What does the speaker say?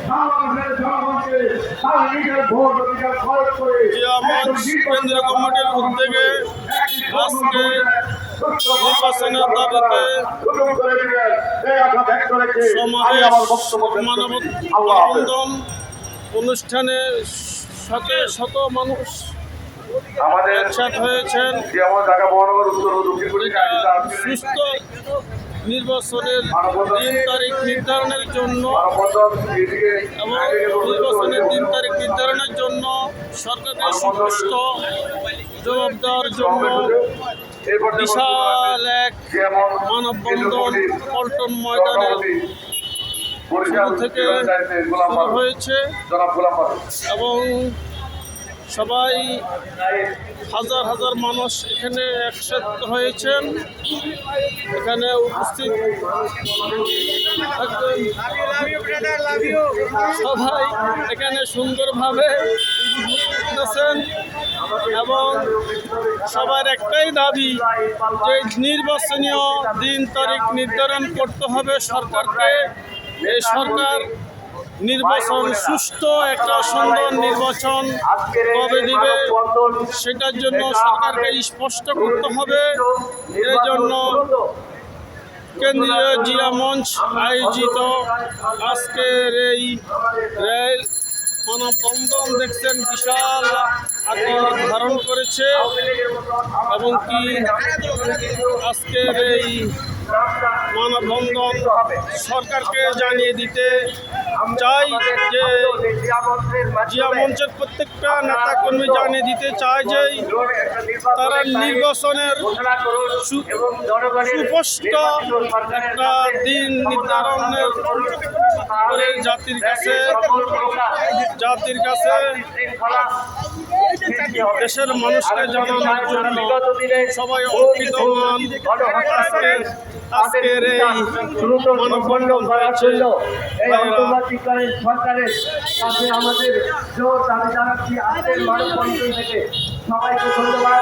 বাংলাদেশের জনগণকে তারা নিজের ভোট অধিকার খরচ করে কেন্দ্রীয় কমিটির উদ্যোগে আজকে নির্বাচনের দাবিতে মানববন্ধন অনুষ্ঠানে শত শত মানুষ একসাথ হয়েছেন। সুস্থ নির্বাচনের দিন তারিখ নির্ধারণের জন্য এবং নির্বাচনের দিন তারিখ নির্ধারণের জন্য সরকারকে সুষ্ঠ জবাব দেওয়ার জন্য বিশাল এক মানববন্ধন পল্টন ময়দানে শুরু থেকে শুরু হয়েছে এবং সবাই হাজার হাজার মানুষ এখানে একসাথে হয়েছেন। এখানে উপস্থিত সবাই এখানে সুন্দরভাবে আছেন এবং সবার একটাই দাবি যে নির্বাচনীয় দিন তারিখ নির্ধারণ করতে হবে সরকারকে। এই সরকার নির্বাচন সুষ্ঠু একটা সুন্দর নির্বাচন কবে দিবে সেটার জন্য সরকারকে স্পষ্ট করতে হবে। এই জন্য কেন্দ্রীয় জিয়া মঞ্চ আয়োজিত আজকের এই মানববন্ধন দেখছেন বিশাল আকার ধারণ করেছে এবং কি আজকের এই মানববন্ধন সরকারকে জানিয়ে দিতে চাই যে জিয়া মঞ্চের প্রত্যেকটা নেতা কর্মী জানিয়ে দিতে চায় যে তারা নির্বাচনের সুস্পষ্ট একটা দিন নির্ধারণের করে জাতির কাছে দেশের মানুষকে জানানোর জন্য সবাই অর্পিত হন। আজকের এই মানববন্ধন হয়েছে। সরকারের কাছে আমাদের জোর দাবি জানাচ্ছি আজকের মানববন্ধন থেকে। সবাইকে ধন্যবাদ।